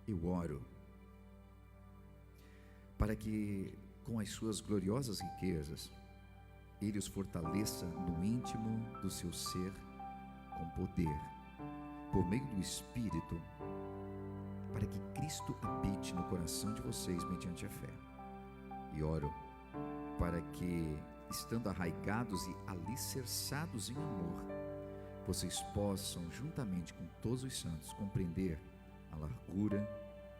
eu oro para que, com as suas gloriosas riquezas, Ele os fortaleça no íntimo do seu ser, com poder, por meio do Espírito, para que Cristo habite no coração de vocês mediante a fé. E oro para que, estando arraigados e alicerçados em amor, vocês possam, juntamente com todos os santos, compreender a largura,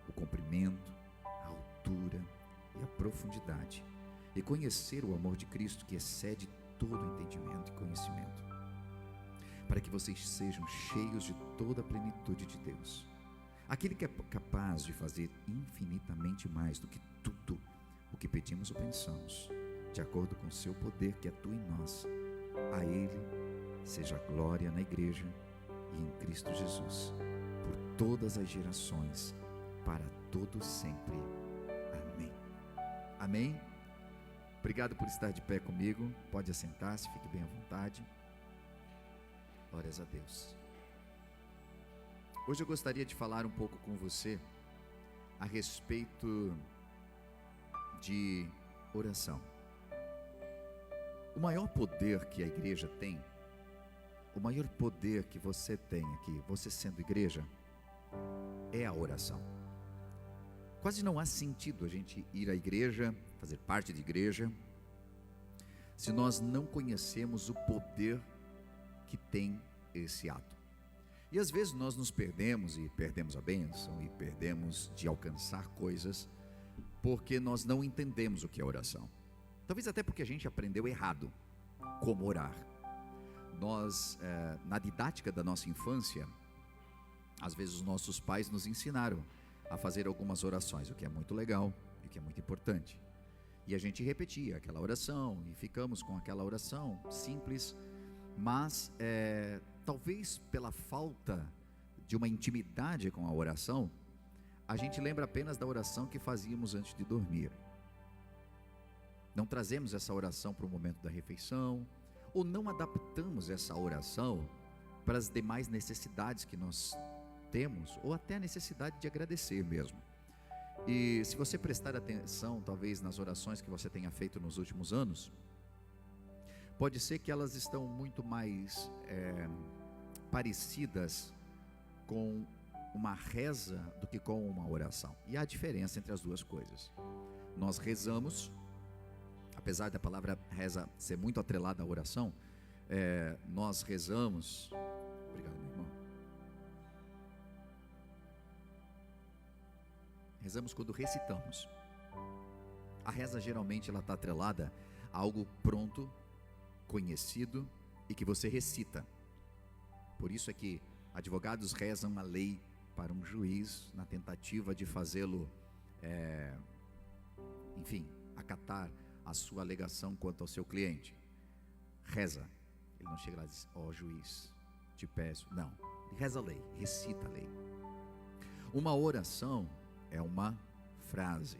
o comprimento, a altura e a profundidade, e conhecer o amor de Cristo, que excede todo entendimento e conhecimento, para que vocês sejam cheios de toda a plenitude de Deus, aquele que é capaz de fazer infinitamente mais do que tudo o que pedimos ou pensamos, de acordo com o seu poder que atua em nós. A Ele seja a glória na igreja e em Cristo Jesus, por todas as gerações, para todo sempre. Amém. Amém. Obrigado por estar de pé comigo. Pode assentar-se, fique bem à vontade. Glórias a Deus. Hoje eu gostaria de falar um pouco com você a respeito de oração. O maior poder que a igreja tem, o maior poder que você tem aqui, você sendo igreja, é a oração. Quase não há sentido a gente ir à igreja, fazer parte de igreja, se nós não conhecemos o poder que tem esse ato. E às vezes nós nos perdemos, e perdemos a bênção, e perdemos de alcançar coisas, porque nós não entendemos o que é oração. Talvez até porque a gente aprendeu errado como orar. Nós, na didática da nossa infância, às vezes os nossos pais nos ensinaram a fazer algumas orações, o que é muito legal e o que é muito importante. E a gente repetia aquela oração e ficamos com aquela oração simples, mas talvez pela falta de uma intimidade com a oração, a gente lembra apenas da oração que fazíamos antes de dormir. Não trazemos essa oração para o momento da refeição, ou não adaptamos essa oração para as demais necessidades que nós temos, ou até a necessidade de agradecer mesmo. E se você prestar atenção, talvez nas orações que você tenha feito nos últimos anos, pode ser que elas estão muito mais parecidas com uma reza do que com uma oração. E há diferença entre as duas coisas. Nós rezamos, apesar da palavra reza ser muito atrelada à oração, nós rezamos. Obrigado, meu irmão. Rezamos quando recitamos. A reza geralmente ela está atrelada a algo pronto, conhecido e que você recita. Por isso é que advogados rezam a lei para um juiz na tentativa de fazê-lo, acatar a sua alegação quanto ao seu cliente. Reza. Ele não chega lá e diz: ó juiz, te peço. Não, ele reza a lei, recita a lei. Uma oração é uma frase.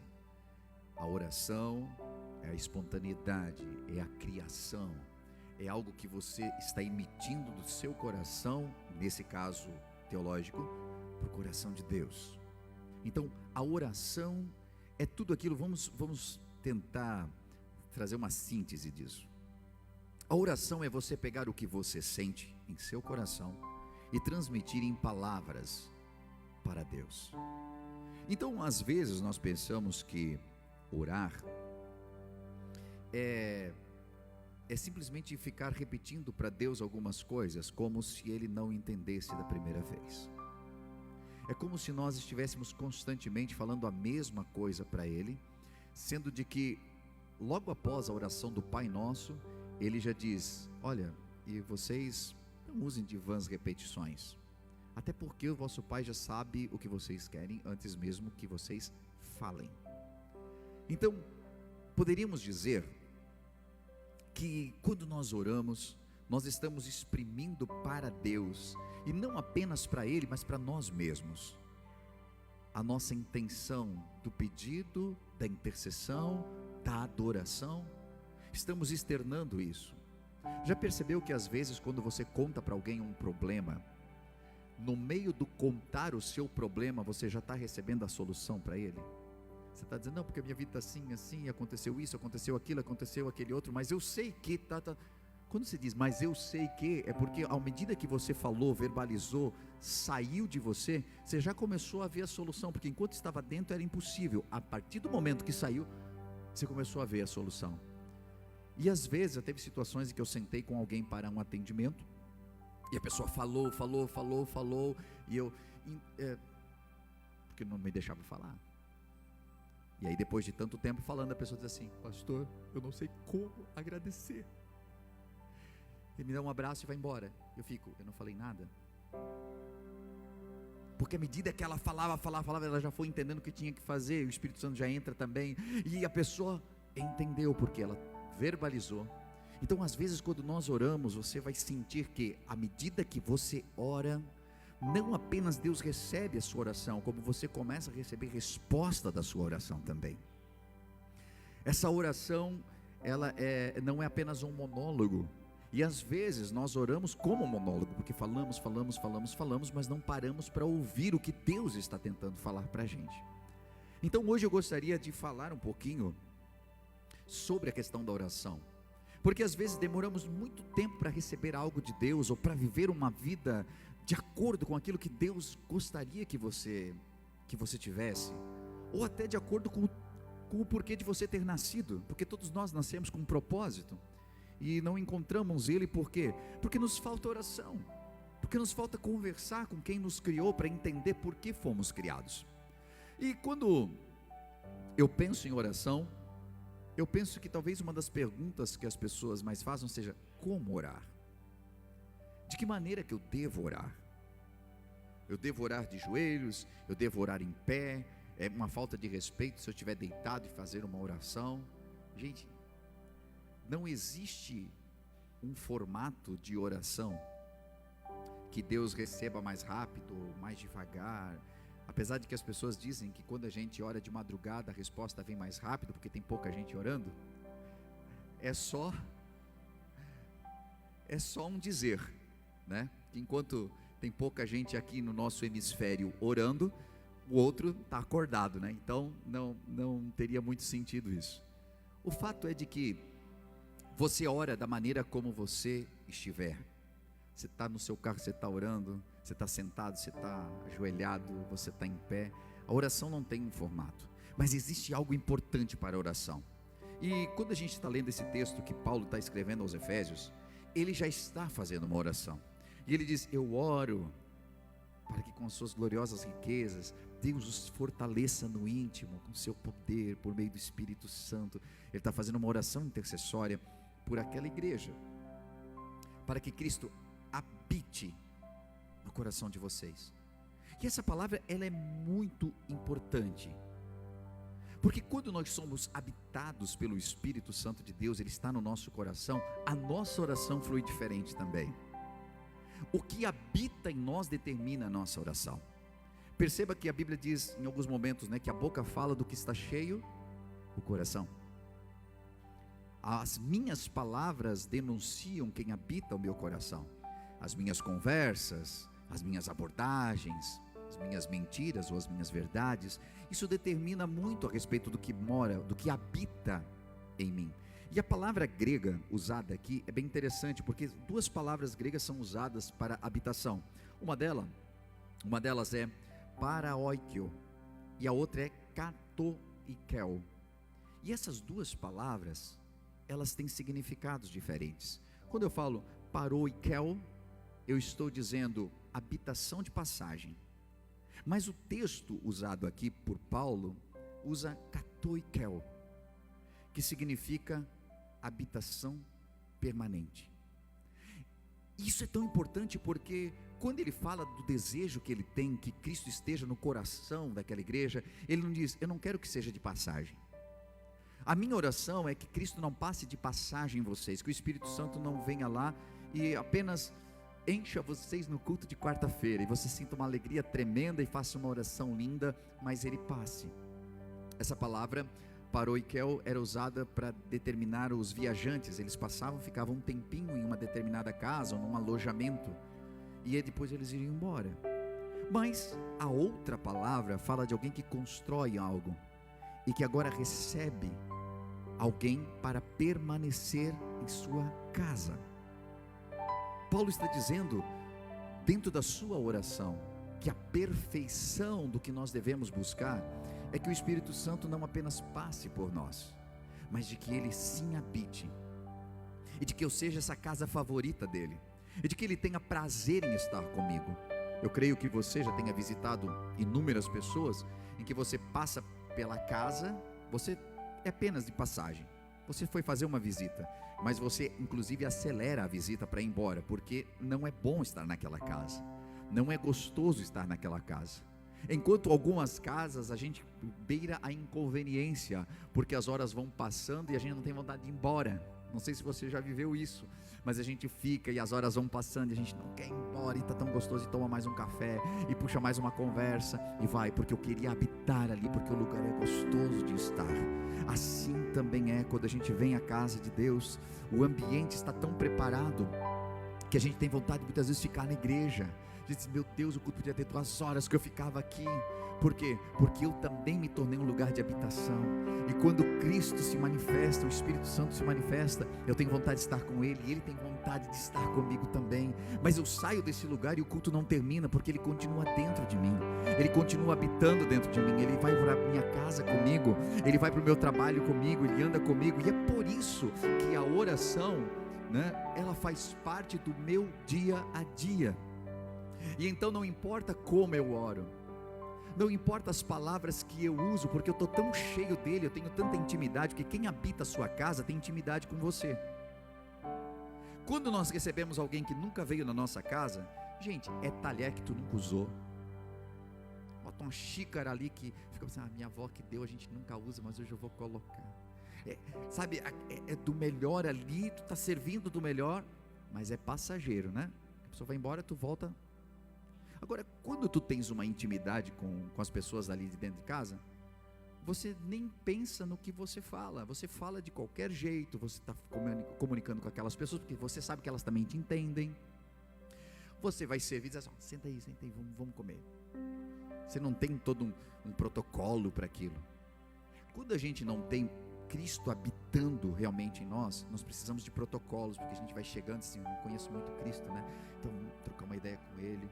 A oração é a espontaneidade, é a criação, é algo que você está emitindo do seu coração, nesse caso teológico, para o coração de Deus. Então a oração é tudo aquilo. Vamos tentar trazer uma síntese disso. A oração é você pegar o que você sente em seu coração e transmitir em palavras para Deus. Então às vezes nós pensamos que orar é simplesmente ficar repetindo para Deus algumas coisas, como se Ele não entendesse da primeira vez. É como se nós estivéssemos constantemente falando a mesma coisa para Ele, sendo de que logo após a oração do Pai Nosso, Ele já diz: olha, e vocês não usem de vãs repetições, até porque o vosso Pai já sabe o que vocês querem antes mesmo que vocês falem. Então poderíamos dizer que quando nós oramos, nós estamos exprimindo para Deus, e não apenas para Ele, mas para nós mesmos, a nossa intenção do pedido, da intercessão, da adoração. Estamos externando isso. Já percebeu que às vezes quando você conta para alguém um problema, no meio do contar o seu problema, você já está recebendo a solução para ele? Você está dizendo, não, porque a minha vida está assim, assim, aconteceu isso, aconteceu aquilo, aconteceu aquele outro, mas eu sei que, Quando você diz, mas eu sei que, é porque à medida que você falou, verbalizou, saiu de você, você já começou a ver a solução, porque enquanto estava dentro era impossível. A partir do momento que saiu, você começou a ver a solução. E às vezes, teve situações em que eu sentei com alguém para um atendimento, e a pessoa falou, e eu, porque não me deixava falar. E aí depois de tanto tempo falando, a pessoa diz assim, pastor, eu não sei como agradecer. Ele me dá um abraço e vai embora. Eu não falei nada. Porque à medida que ela falava, ela já foi entendendo o que tinha que fazer, o Espírito Santo já entra também, e a pessoa entendeu, porque ela verbalizou. Então às vezes quando nós oramos, você vai sentir que à medida que você ora, não apenas Deus recebe a sua oração, como você começa a receber resposta da sua oração também. Essa oração, ela não é apenas um monólogo. E às vezes nós oramos como monólogo, porque falamos, mas não paramos para ouvir o que Deus está tentando falar para a gente. Então hoje eu gostaria de falar um pouquinho sobre a questão da oração, porque às vezes demoramos muito tempo para receber algo de Deus, ou para viver uma vida de acordo com aquilo que Deus gostaria que você tivesse, ou até de acordo com o porquê de você ter nascido, porque todos nós nascemos com um propósito, e não encontramos ele. Por quê? Porque nos falta oração, porque nos falta conversar com quem nos criou, para entender por que fomos criados. E quando eu penso em oração, eu penso que talvez uma das perguntas que as pessoas mais fazem seja, como orar? De que maneira que eu devo orar? Eu devo orar de joelhos? Eu devo orar em pé? É uma falta de respeito se eu estiver deitado e fazer uma oração? Gente, não existe um formato de oração que Deus receba mais rápido, mais devagar. Apesar de que as pessoas dizem que quando a gente ora de madrugada, a resposta vem mais rápido, porque tem pouca gente orando. É só um dizer, né? Que enquanto tem pouca gente aqui no nosso hemisfério orando, o outro está acordado, né? Então não teria muito sentido isso. O fato é de que você ora da maneira como você estiver. Você está no seu carro, você está orando, você está sentado, você está ajoelhado, você está em pé. A oração não tem um formato, mas existe algo importante para a oração. E quando a gente está lendo esse texto que Paulo está escrevendo aos Efésios, ele já está fazendo uma oração, e ele diz, eu oro para que com as suas gloriosas riquezas, Deus os fortaleça no íntimo, com seu poder, por meio do Espírito Santo. Ele está fazendo uma oração intercessória por aquela igreja, para que Cristo habite no coração de vocês. E essa palavra, ela é muito importante, porque quando nós somos habitados pelo Espírito Santo de Deus, Ele está no nosso coração, a nossa oração flui diferente também. O que habita em nós determina a nossa oração. Perceba que a Bíblia diz em alguns momentos, né, que a boca fala do que está cheio o coração. As minhas palavras denunciam quem habita o meu coração. As minhas conversas, as minhas abordagens, as minhas mentiras ou as minhas verdades, isso determina muito a respeito do que mora, do que habita em mim. E a palavra grega usada aqui é bem interessante, porque duas palavras gregas são usadas para habitação. Uma delas é paraoikio e a outra é katoikel. E essas duas palavras, elas têm significados diferentes. Quando eu falo paroikel, eu estou dizendo habitação de passagem. Mas o texto usado aqui por Paulo usa katoikel, que significa habitação permanente. Isso é tão importante porque quando ele fala do desejo que ele tem, que Cristo esteja no coração daquela igreja, ele não diz, eu não quero que seja de passagem. A minha oração é que Cristo não passe de passagem em vocês, que o Espírito Santo não venha lá e apenas encha vocês no culto de quarta-feira, e você sinta uma alegria tremenda e faça uma oração linda, mas ele passe. Essa palavra paroikel era usada para determinar os viajantes. Eles passavam, ficavam um tempinho em uma determinada casa ou num alojamento, e depois eles iriam embora. Mas a outra palavra fala de alguém que constrói algo e que agora recebe alguém para permanecer em sua casa. Paulo está dizendo, dentro da sua oração, que a perfeição do que nós devemos buscar é que o Espírito Santo não apenas passe por nós, mas de que Ele sim habite, e de que eu seja essa casa favorita dEle, e de que Ele tenha prazer em estar comigo. Eu creio que você já tenha visitado inúmeras pessoas, em que você passa pela casa, você é apenas de passagem, você foi fazer uma visita, mas você inclusive acelera a visita para ir embora, porque não é bom estar naquela casa, não é gostoso estar naquela casa. Enquanto algumas casas a gente beira a inconveniência, porque as horas vão passando e a gente não tem vontade de ir embora. Não sei se você já viveu isso, mas a gente fica e as horas vão passando e a gente não quer ir embora, e está tão gostoso, e toma mais um café, e puxa mais uma conversa, e vai, porque eu queria habitar ali, porque o lugar é gostoso de estar. Assim também é quando a gente vem à casa de Deus, o ambiente está tão preparado, que a gente tem vontade de muitas vezes ficar na igreja. A gente diz, meu Deus, o culto podia ter 2 horas que eu ficava aqui. Por quê? Porque eu também me tornei um lugar de habitação, e quando Cristo se manifesta, o Espírito Santo se manifesta, eu tenho vontade de estar com Ele, e Ele tem vontade de estar comigo também. Mas eu saio desse lugar e o culto não termina, porque Ele continua dentro de mim, Ele continua habitando dentro de mim, Ele vai para a minha casa comigo, Ele vai para o meu trabalho comigo, Ele anda comigo, e é por isso que a oração, ela faz parte do meu dia a dia. E então não importa como eu oro, não importa as palavras que eu uso, porque eu estou tão cheio dele, eu tenho tanta intimidade, que quem habita a sua casa tem intimidade com você. Quando nós recebemos alguém que nunca veio na nossa casa, gente, é talher que tu nunca usou, bota uma xícara ali que fica pensando, minha avó que deu, a gente nunca usa, mas hoje eu vou colocar. Sabe, é do melhor ali, tu está servindo do melhor, mas é passageiro, né? A pessoa vai embora, tu volta. Agora, quando tu tens uma intimidade com as pessoas ali de dentro de casa, você nem pensa no que você fala de qualquer jeito, você está comunicando com aquelas pessoas, porque você sabe que elas também te entendem. Você vai servir e diz assim, senta aí, vamos comer. Você não tem todo um protocolo para aquilo. Quando a gente não tem Cristo habitando realmente em nós, nós precisamos de protocolos, porque a gente vai chegando assim, eu não conheço muito Cristo, né? Então vamos trocar uma ideia com Ele.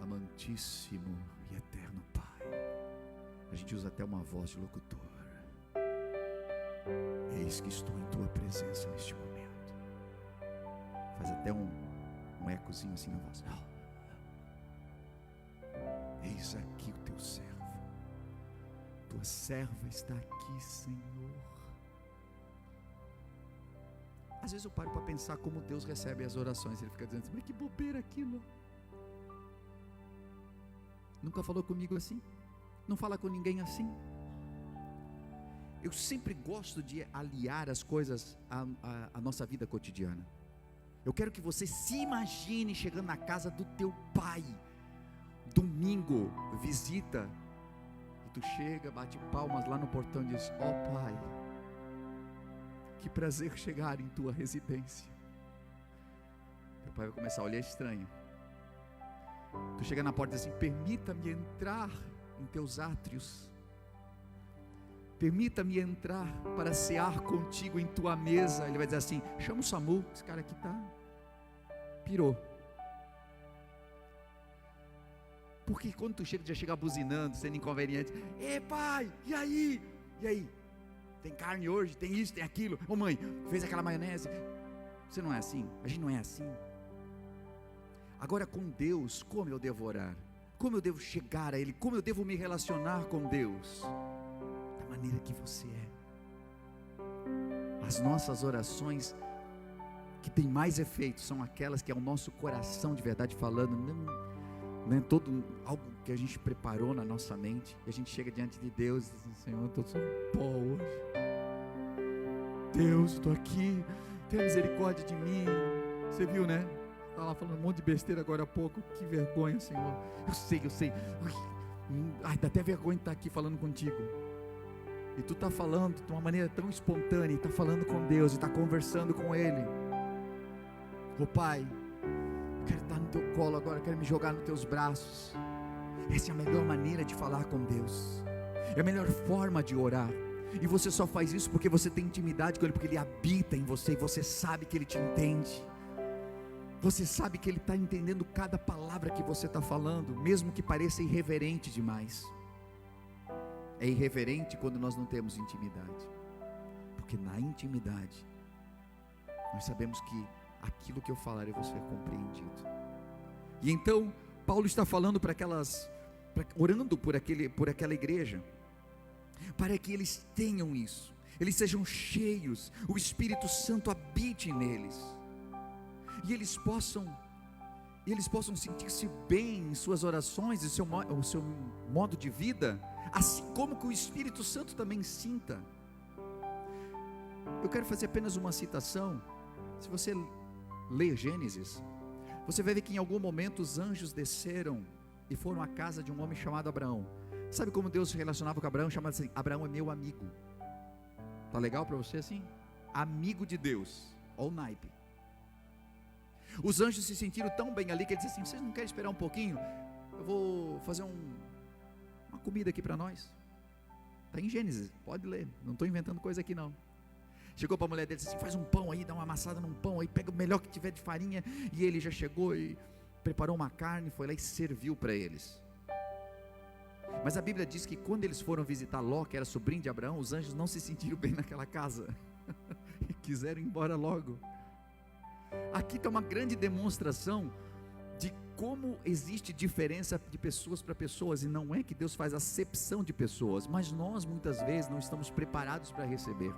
Amantíssimo e eterno Pai, a gente usa até uma voz de locutor, eis que estou em tua presença neste momento, faz até um ecozinho assim na voz, eis aqui o teu servo, tua serva está aqui, Senhor. Às vezes eu paro para pensar como Deus recebe as orações, Ele fica dizendo assim, mas que bobeira aquilo. Nunca falou comigo assim? Não fala com ninguém assim? Eu sempre gosto de aliar as coisas à nossa vida cotidiana. Eu quero que você se imagine chegando na casa do teu pai, domingo, visita, e tu chega, bate palmas lá no portão e diz, ó Pai, que prazer chegar em tua residência. Teu pai vai começar a olhar estranho. Tu chega na porta e diz assim, permita-me entrar em teus átrios, permita-me entrar para cear contigo em tua mesa. Ele vai dizer assim, chama o SAMU, esse cara aqui pirou. Porque quando tu chega, já chega buzinando, sendo inconveniente, ei pai, e aí? Tem carne hoje, tem isso, tem aquilo, ô mãe, fez aquela maionese. Você não é assim? A gente não é assim. Agora com Deus, como eu devo orar? Como eu devo chegar a Ele? Como eu devo me relacionar com Deus? Da maneira que você é. As nossas orações que têm mais efeito são aquelas que é o nosso coração de verdade falando, não é todo algo que a gente preparou na nossa mente, e a gente chega diante de Deus e diz assim, Senhor, eu estou só pó hoje. Deus, estou aqui, tenha misericórdia de mim. Você viu, né? Estava lá falando um monte de besteira agora há pouco, que vergonha, Senhor. Eu sei. Ai, dá até vergonha de estar aqui falando contigo. E tu está falando de uma maneira tão espontânea, está falando com Deus, e está conversando com Ele. Ô Pai, quero estar no teu colo agora, quero me jogar nos teus braços. Essa é a melhor maneira de falar com Deus, é a melhor forma de orar. E você só faz isso porque você tem intimidade com Ele, porque Ele habita em você, e você sabe que Ele te entende, você sabe que Ele está entendendo cada palavra que você está falando, mesmo que pareça irreverente demais. É irreverente quando nós não temos intimidade, porque na intimidade nós sabemos que aquilo que eu falar eu vou ser compreendido. E então Paulo está falando orando por aquela igreja, para que eles tenham isso, eles sejam cheios, o Espírito Santo habite neles, e eles possam sentir-se bem em suas orações, o seu modo de vida, assim como que o Espírito Santo também sinta. Eu quero fazer apenas uma citação. Se você ler Gênesis, você vai ver que em algum momento os anjos desceram e foram à casa de um homem chamado Abraão. Sabe como Deus se relacionava com Abraão? Chamava assim: Abraão é meu amigo. Tá legal para você assim? Amigo de Deus. Olha o naipe. Os anjos se sentiram tão bem ali que eles disseram assim: vocês não querem esperar um pouquinho? Eu vou fazer uma comida aqui para nós. Está em Gênesis, pode ler, não estou inventando coisa aqui não. Chegou para a mulher dele e disse assim: faz um pão aí, dá uma amassada num pão aí, pega o melhor que tiver de farinha. E ele já chegou e preparou uma carne, foi lá e serviu para eles. Mas a Bíblia diz que quando eles foram visitar Ló, que era sobrinho de Abraão, os anjos não se sentiram bem naquela casa e quiseram ir embora logo. Aqui está uma grande demonstração de como existe diferença de pessoas para pessoas, e não é que Deus faz acepção de pessoas, mas nós muitas vezes não estamos preparados para receber,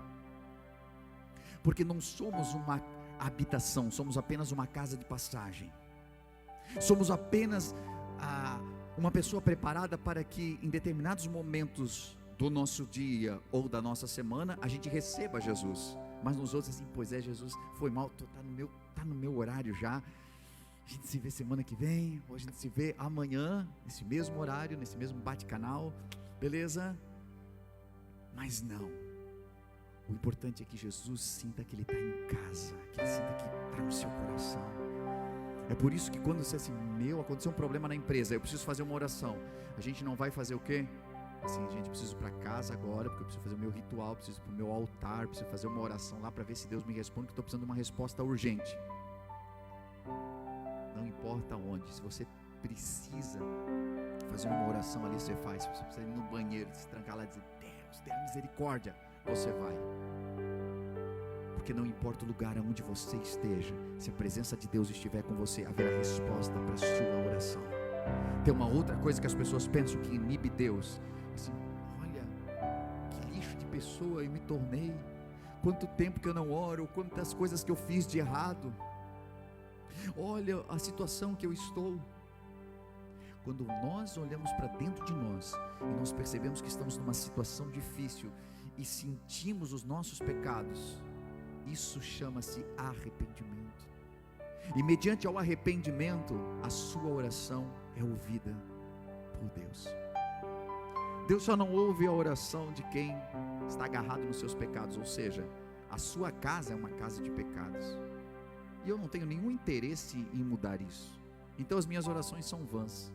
porque não somos uma habitação, somos apenas uma casa de passagem, somos apenas uma pessoa preparada para que em determinados momentos do nosso dia ou da nossa semana a gente receba Jesus, mas nos outros assim: pois é, Jesus, foi mal, está no meu horário já, a gente se vê semana que vem, ou a gente se vê amanhã, nesse mesmo horário, nesse mesmo bate-canal, beleza? Mas não, o importante é que Jesus sinta que Ele está em casa, que Ele sinta que está no seu coração. É por isso que quando você assim: aconteceu um problema na empresa, eu preciso fazer uma oração, a gente não vai fazer o quê? Assim: gente, preciso ir para casa agora, porque eu preciso fazer o meu ritual, preciso ir para o meu altar, preciso fazer uma oração lá para ver se Deus me responde, que estou precisando de uma resposta urgente. Não importa onde, se você precisa fazer uma oração ali, você faz. Se você precisa ir no banheiro, se trancar lá e dizer: Deus, dê misericórdia, você vai. Porque não importa o lugar onde você esteja, se a presença de Deus estiver com você, haverá resposta para a sua oração. Tem uma outra coisa que as pessoas pensam que inibe Deus, assim: olha, que lixo de pessoa eu me tornei, quanto tempo que eu não oro, quantas coisas que eu fiz de errado, olha a situação que eu estou. Quando nós olhamos para dentro de nós e nós percebemos que estamos numa situação difícil e sentimos os nossos pecados, isso chama-se arrependimento. E mediante ao arrependimento, a sua oração é ouvida por Deus. Deus só não ouve a oração de quem está agarrado nos seus pecados, ou seja, a sua casa é uma casa de pecados, e eu não tenho nenhum interesse em mudar isso. Então as minhas orações são vãs.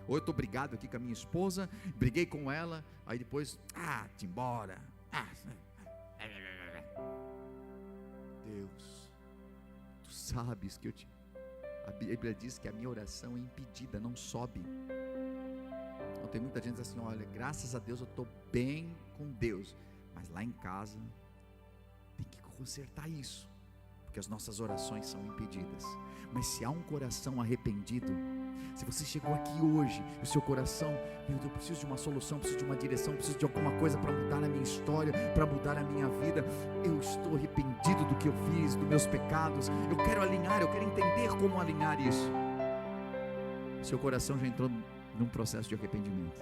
Ou eu estou brigado aqui com a minha esposa, briguei com ela, aí depois, te embora, Deus, tu sabes que a Bíblia diz que a minha oração é impedida, não sobe. Então tem muita gente assim: olha, graças a Deus eu estou bem com Deus, mas lá em casa tem que consertar isso, porque as nossas orações são impedidas. Mas se há um coração arrependido, se você chegou aqui hoje e o seu coração: meu Deus, eu preciso de uma solução, preciso de uma direção, preciso de alguma coisa para mudar a minha história, para mudar a minha vida, eu estou arrependido do que eu fiz, dos meus pecados, eu quero alinhar, eu quero entender como alinhar isso. Seu coração já entrou num processo de arrependimento.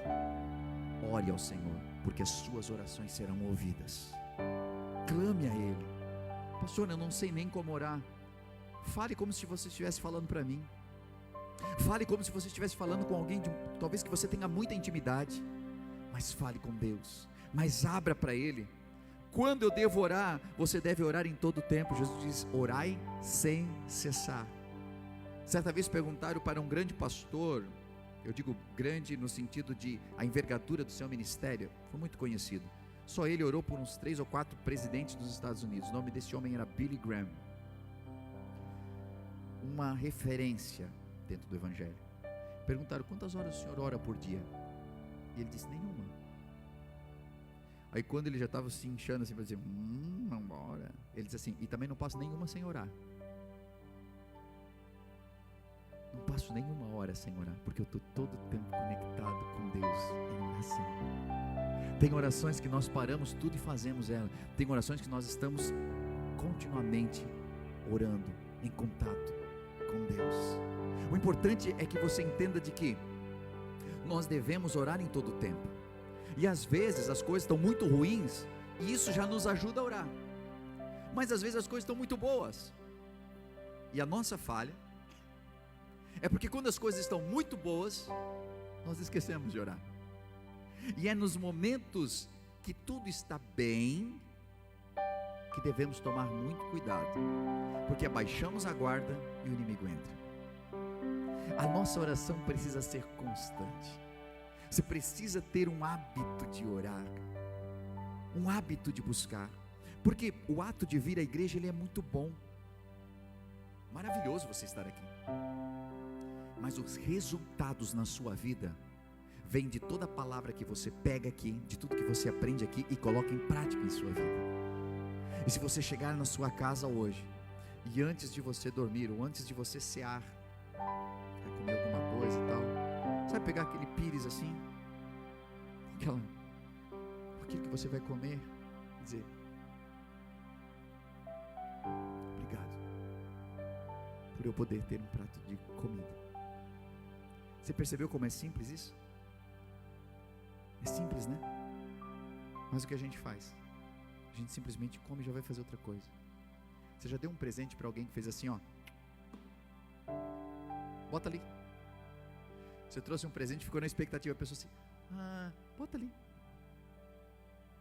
Ore ao Senhor, porque as suas orações serão ouvidas. Clame a Ele: pastor, eu não sei nem como orar. Fale como se você estivesse falando para mim. Fale como se você estivesse falando com alguém talvez que você tenha muita intimidade, mas fale com Deus, mas abra para Ele. Quando eu devo orar? Você deve orar em todo o tempo. Jesus diz: orai sem cessar. Certa vez perguntaram para um grande pastor, eu digo grande no sentido de a envergadura do seu ministério, foi muito conhecido. Só ele orou por uns 3 ou 4 presidentes dos Estados Unidos. O nome desse homem era Billy Graham. Uma referência dentro do evangelho. Perguntaram: quantas horas o senhor ora por dia? E ele disse: nenhuma. Aí quando ele já estava se inchando assim para dizer: não ora, ele disse assim: e também não passo nenhuma sem orar. Não passo nenhuma hora sem orar, porque eu estou todo o tempo conectado com Deus em oração. Tem orações que nós paramos tudo e fazemos ela. Tem orações que nós estamos continuamente orando, em contato com Deus. O importante é que você entenda de que nós devemos orar em todo o tempo. E às vezes as coisas estão muito ruins, e isso já nos ajuda a orar. Mas às vezes as coisas estão muito boas, e a nossa falha é porque quando as coisas estão muito boas, nós esquecemos de orar. E é nos momentos que tudo está bem que devemos tomar muito cuidado, porque abaixamos a guarda e o inimigo entra. A nossa oração precisa ser constante. Você precisa ter um hábito de orar, um hábito de buscar, porque o ato de vir à igreja, ele é muito bom, maravilhoso você estar aqui, mas os resultados na sua vida vem de toda a palavra que você pega aqui, de tudo que você aprende aqui e coloca em prática em sua vida. E se você chegar na sua casa hoje, e antes de você dormir, ou antes de você cear, vai comer alguma coisa e tal, sabe, pegar aquele pires assim, aquilo que você vai comer, e dizer: obrigado por eu poder ter um prato de comida. Você percebeu como é simples isso? É simples, né? Mas o que a gente faz? A gente simplesmente come e já vai fazer outra coisa. Você já deu um presente para alguém que fez assim, ó, bota ali. Você trouxe um presente, ficou na expectativa, a pessoa assim, bota ali.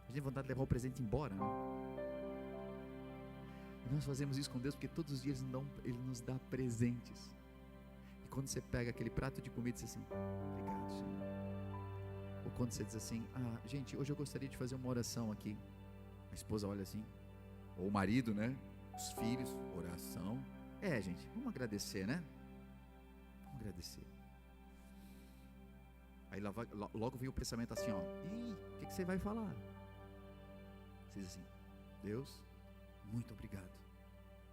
A gente tem vontade de levar o presente embora, né? E nós fazemos isso com Deus porque todos os dias Ele nos dá presentes. E quando você pega aquele prato de comida e diz assim: obrigado, Senhor. Ou quando você diz assim: gente, hoje eu gostaria de fazer uma oração aqui. A esposa olha assim, ou o marido, né? Os filhos, oração. Gente, vamos agradecer, né? Vamos agradecer. Aí logo veio o pensamento assim, ó: o que você vai falar? Você diz assim: Deus, muito obrigado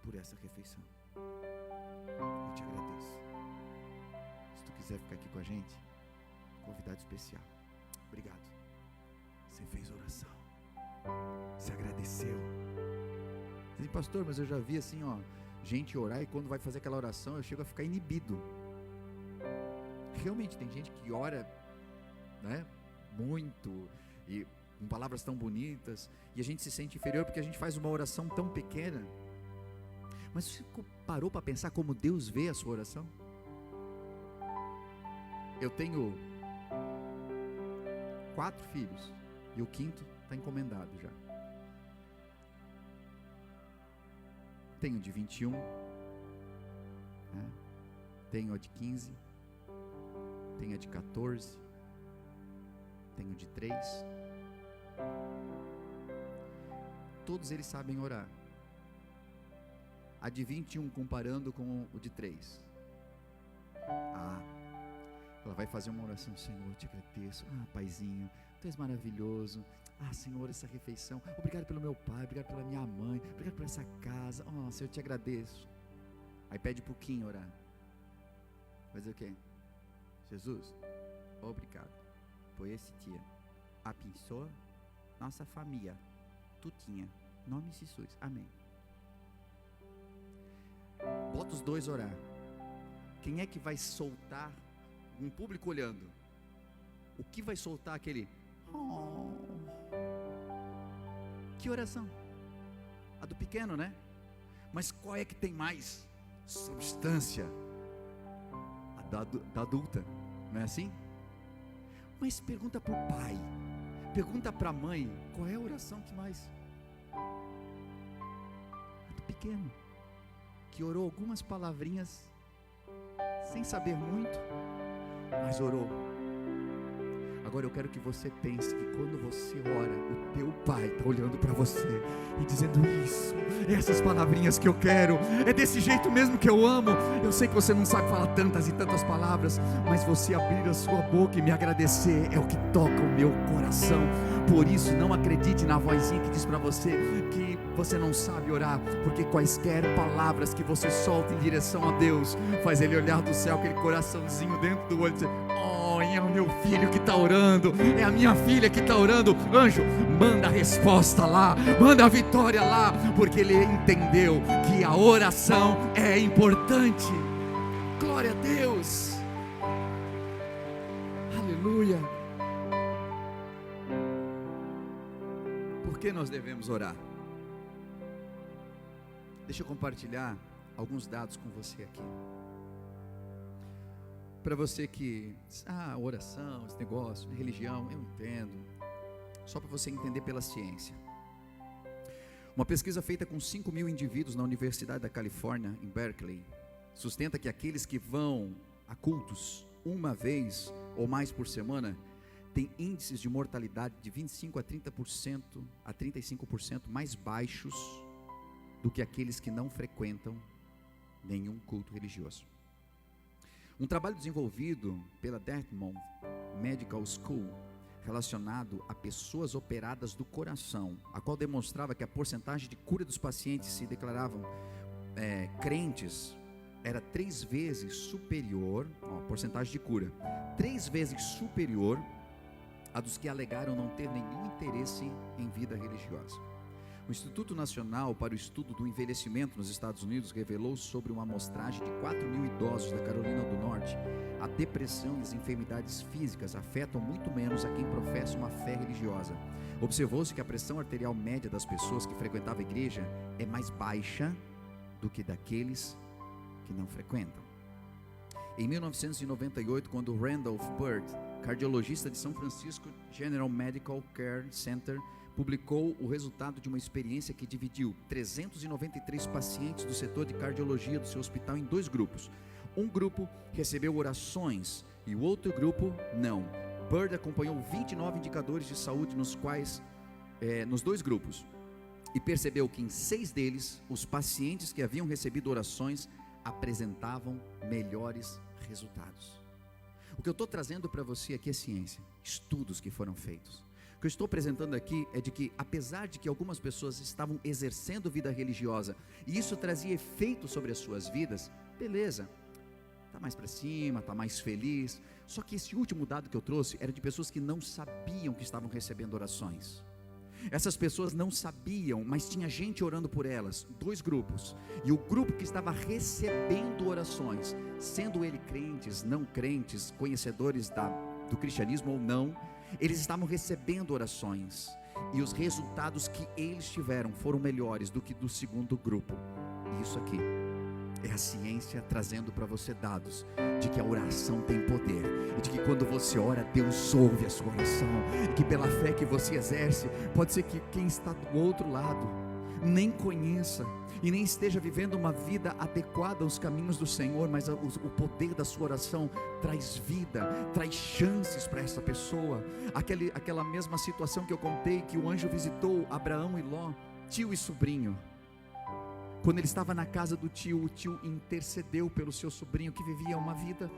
por essa refeição. Eu te agradeço. Se tu quiser ficar aqui com a gente, convidado especial. Obrigado. Você fez oração. Você agradeceu. Você diz: pastor, mas eu já vi assim, ó, gente orar e quando vai fazer aquela oração eu chego a ficar inibido. Realmente tem gente que ora, né, muito, e com palavras tão bonitas, e a gente se sente inferior porque a gente faz uma oração tão pequena. Mas você parou para pensar como Deus vê a sua oração? Eu tenho 4 filhos e o 5º está encomendado já. Tenho de 21, né? Tenho a de 15, tenho a de 14, tenho de 3. Todos eles sabem orar. A de 21 comparando com o de 3. Ela vai fazer uma oração: Senhor, eu te agradeço. Paizinho, tu és maravilhoso. Senhor, essa refeição. Obrigado pelo meu pai, obrigado pela minha mãe, obrigado por essa casa. Senhor, eu te agradeço. Aí pede pro Kim orar. Vai dizer o quê? Jesus, obrigado por esse dia. Abençoa nossa família. Tutinha. Em nome de Jesus. Amém. Bota os dois orar. Quem é que vai soltar? Um público olhando. O que vai soltar aquele? Que oração? A do pequeno, né? Mas qual é que tem mais substância? A da adulta, não é assim? Mas pergunta para o pai, pergunta para a mãe, qual é a oração que mais? A do pequeno, que orou algumas palavrinhas sem saber muito, mas orou. Agora eu quero que você pense que quando você ora, o teu Pai está olhando para você e dizendo: isso, essas palavrinhas que eu quero, é desse jeito mesmo que eu amo. Eu sei que você não sabe falar tantas e tantas palavras, mas você abrir a sua boca e me agradecer é o que toca o meu coração. Por isso, não acredite na vozinha que diz para você que você não sabe orar, porque quaisquer palavras que você solta em direção a Deus faz Ele olhar do céu, aquele coraçãozinho dentro do olho e dizer: oh, é o meu filho que está orando, é a minha filha que está orando. Anjo, manda a resposta lá, manda a vitória lá, porque ele entendeu que a oração é importante. Glória a Deus, aleluia. Por que nós devemos orar? Deixa eu compartilhar alguns dados com você aqui. Para você que diz: oração, esse negócio, religião, eu entendo. Só para você entender pela ciência. Uma pesquisa feita com 5.000 indivíduos na Universidade da Califórnia, em Berkeley, sustenta que aqueles que vão a cultos uma vez ou mais por semana têm índices de mortalidade de 25% a 35% mais baixos do que aqueles que não frequentam nenhum culto religioso. Um trabalho desenvolvido pela Dartmouth Medical School, relacionado a pessoas operadas do coração, a qual demonstrava que a porcentagem de cura dos pacientes se declaravam crentes, era 3 vezes superior, a porcentagem de cura, 3 vezes superior a dos que alegaram não ter nenhum interesse em vida religiosa. O Instituto Nacional para o Estudo do Envelhecimento nos Estados Unidos revelou sobre uma amostragem de 4.000 idosos da Carolina do Norte: a depressão e as enfermidades físicas afetam muito menos a quem professa uma fé religiosa. Observou-se que a pressão arterial média das pessoas que frequentavam a igreja é mais baixa do que daqueles que não frequentam. Em 1998, quando Randolph Burt, cardiologista de São Francisco General Medical Care Center, publicou o resultado de uma experiência que dividiu 393 pacientes do setor de cardiologia do seu hospital em 2 grupos. Um grupo recebeu orações e o outro grupo não. Bird acompanhou 29 indicadores de saúde nos 2 grupos e percebeu que em 6 deles, os pacientes que haviam recebido orações apresentavam melhores resultados. O que eu estou trazendo para você aqui é ciência, estudos que foram feitos. O que eu estou apresentando aqui é de que, apesar de que algumas pessoas estavam exercendo vida religiosa e isso trazia efeito sobre as suas vidas, beleza, está mais para cima, está mais feliz. Só que esse último dado que eu trouxe era de pessoas que não sabiam que estavam recebendo orações. Essas pessoas não sabiam, mas tinha gente orando por elas, 2 grupos. E o grupo que estava recebendo orações, sendo ele crentes, não crentes, conhecedores do cristianismo ou não, eles estavam recebendo orações, e os resultados que eles tiveram foram melhores do que do segundo grupo. E isso aqui é a ciência trazendo para você dados de que a oração tem poder, e de que quando você ora, Deus ouve a sua oração, e que pela fé que você exerce, pode ser que quem está do outro lado nem conheça e nem esteja vivendo uma vida adequada aos caminhos do Senhor, mas o poder da sua oração traz vida, traz chances para essa pessoa. Aquela mesma situação que eu contei, que o anjo visitou Abraão e Ló, tio e sobrinho. Quando ele estava na casa do tio, o tio intercedeu pelo seu sobrinho que vivia uma vida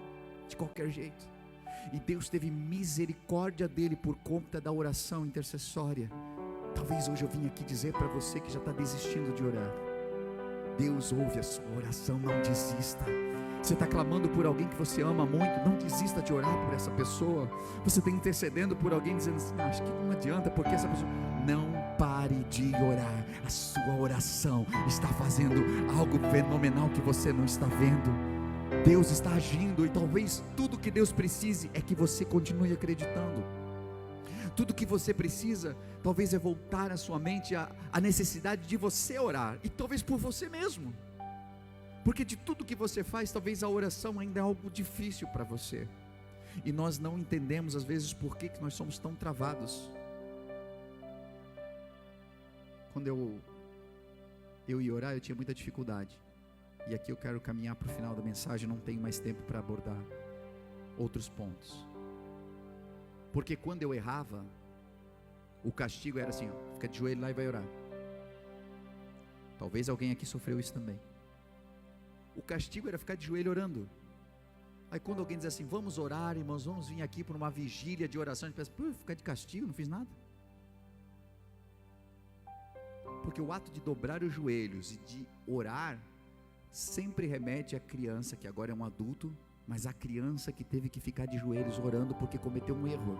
de qualquer jeito, e Deus teve misericórdia dele por conta da oração intercessória. Talvez hoje eu vim aqui dizer para você que já está desistindo de orar: Deus ouve a sua oração, não desista. Você está clamando por alguém que você ama muito, não desista de orar por essa pessoa. Você está intercedendo por alguém dizendo assim: acho que não adianta, porque essa pessoa... Não pare de orar. A sua oração está fazendo algo fenomenal que você não está vendo. Deus está agindo, e talvez tudo que Deus precise é que você continue acreditando. Tudo que você precisa, talvez, é voltar a sua mente à necessidade de você orar, e talvez por você mesmo, porque de tudo que você faz, talvez a oração ainda é algo difícil para você, e nós não entendemos às vezes por que nós somos tão travados. Quando eu ia orar, eu tinha muita dificuldade, E aqui eu quero caminhar para o final da mensagem, não tenho mais tempo para abordar outros pontos. Porque quando eu errava, o castigo era assim, ó, fica de joelho lá e vai orar. Talvez alguém aqui sofreu isso também. O castigo era ficar de joelho orando. Aí quando alguém diz assim, vamos orar, irmãos, vamos vir aqui para uma vigília de oração, a gente pensa, pô, ficar de castigo, não fiz nada. Porque o ato de dobrar os joelhos e de orar sempre remete à criança que agora é um adulto, mas a criança que teve que ficar de joelhos orando porque cometeu um erro.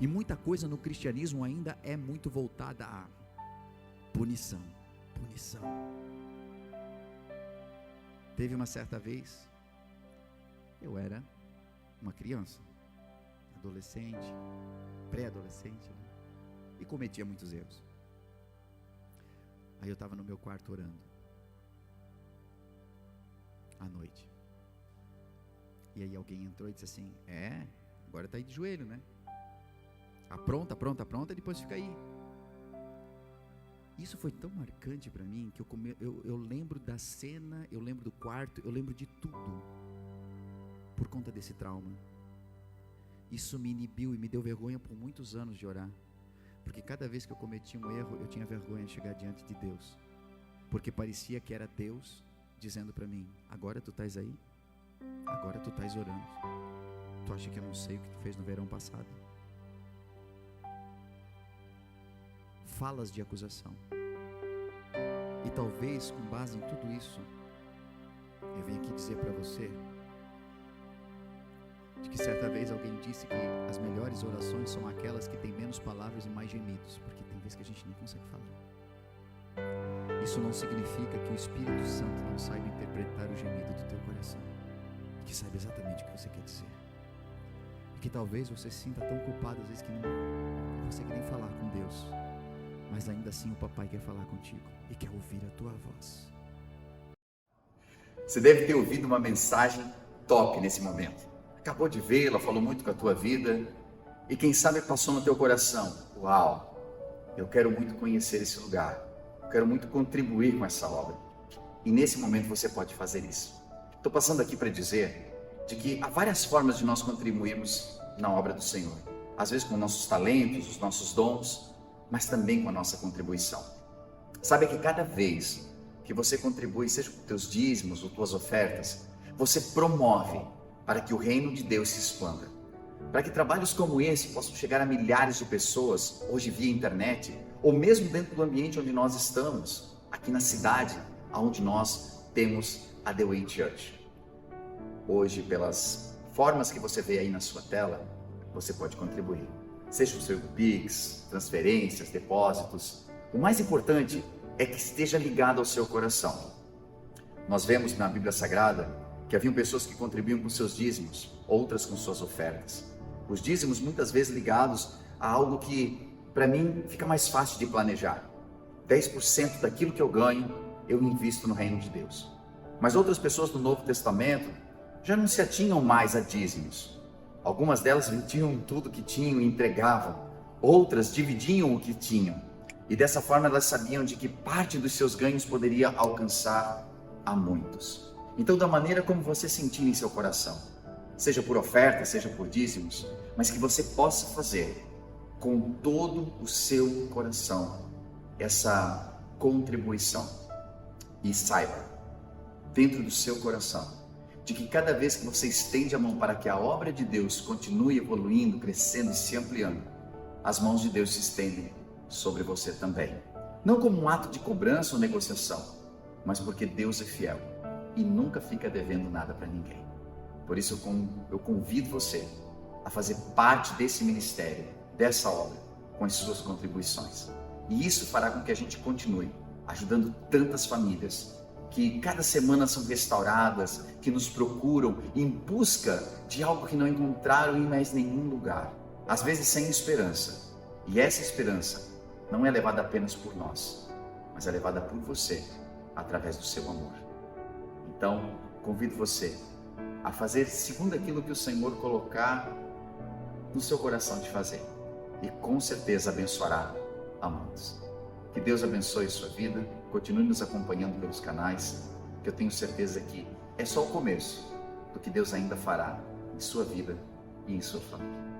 E muita coisa no cristianismo ainda é muito voltada à punição. Teve uma certa vez, eu era uma criança, adolescente, pré-adolescente, né? E cometia muitos erros. Aí eu estava no meu quarto orando, à noite. E aí alguém entrou e disse assim, agora está aí de joelho, né? Apronta, e depois fica aí. Isso foi tão marcante para mim, que eu lembro da cena, eu lembro do quarto, eu lembro de tudo, por conta desse trauma. Isso me inibiu e me deu vergonha por muitos anos de orar, porque cada vez que eu cometia um erro, eu tinha vergonha de chegar diante de Deus, porque parecia que era Deus dizendo para mim, agora tu estás aí? Agora tu estás orando? Tu acha que eu não sei o que tu fez no verão passado? Falas de acusação. E talvez com base em tudo isso, eu venho aqui dizer para você de que certa vez alguém disse que as melhores orações são aquelas que têm menos palavras e mais gemidos, porque tem vezes que a gente nem consegue falar. Isso não significa que o Espírito Santo não saiba interpretar o gemido do teu coração, que saiba exatamente o que você quer dizer, e que talvez você se sinta tão culpado às vezes que não consegue nem falar com Deus, mas ainda assim o papai quer falar contigo e quer ouvir a tua voz. Você deve ter ouvido uma mensagem top nesse momento. Acabou de vê-la, falou muito com a tua vida e quem sabe passou no teu coração, uau, eu quero muito conhecer esse lugar, eu quero muito contribuir com essa obra. E nesse momento você pode fazer isso. Estou passando aqui para dizer de que há várias formas de nós contribuirmos na obra do Senhor. Às vezes com nossos talentos, os nossos dons, mas também com a nossa contribuição. Sabe que cada vez que você contribui, seja com teus dízimos ou tuas ofertas, você promove para que o reino de Deus se expanda. Para que trabalhos como esse possam chegar a milhares de pessoas, hoje via internet, ou mesmo dentro do ambiente onde nós estamos, aqui na cidade, onde nós temos a The Way Church. Hoje, pelas formas que você vê aí na sua tela, você pode contribuir. Seja o seu Pix, transferências, depósitos. O mais importante é que esteja ligado ao seu coração. Nós vemos na Bíblia Sagrada que haviam pessoas que contribuíam com seus dízimos, outras com suas ofertas. Os dízimos muitas vezes ligados a algo que, para mim, fica mais fácil de planejar. 10% daquilo que eu ganho, eu invisto no reino de Deus. Mas outras pessoas do Novo Testamento já não se atinham mais a dízimos. Algumas delas vendiam tudo que tinham e entregavam. Outras dividiam o que tinham. E dessa forma elas sabiam de que parte dos seus ganhos poderia alcançar a muitos. Então, da maneira como você sentir em seu coração, seja por oferta, seja por dízimos, mas que você possa fazer com todo o seu coração essa contribuição. E saiba, dentro do seu coração, de que cada vez que você estende a mão para que a obra de Deus continue evoluindo, crescendo e se ampliando, as mãos de Deus se estendem sobre você também. Não como um ato de cobrança ou negociação, mas porque Deus é fiel e nunca fica devendo nada para ninguém. Por isso eu convido você a fazer parte desse ministério, dessa obra, com as suas contribuições. E isso fará com que a gente continue ajudando tantas famílias que cada semana são restauradas, que nos procuram em busca de algo que não encontraram em mais nenhum lugar, às vezes sem esperança. E essa esperança não é levada apenas por nós, mas é levada por você, através do seu amor. Então, convido você a fazer segundo aquilo que o Senhor colocar no seu coração de fazer, e com certeza abençoará a muitos. Que Deus abençoe sua vida, continue nos acompanhando pelos canais que eu tenho certeza que é só o começo do que Deus ainda fará em sua vida e em sua família.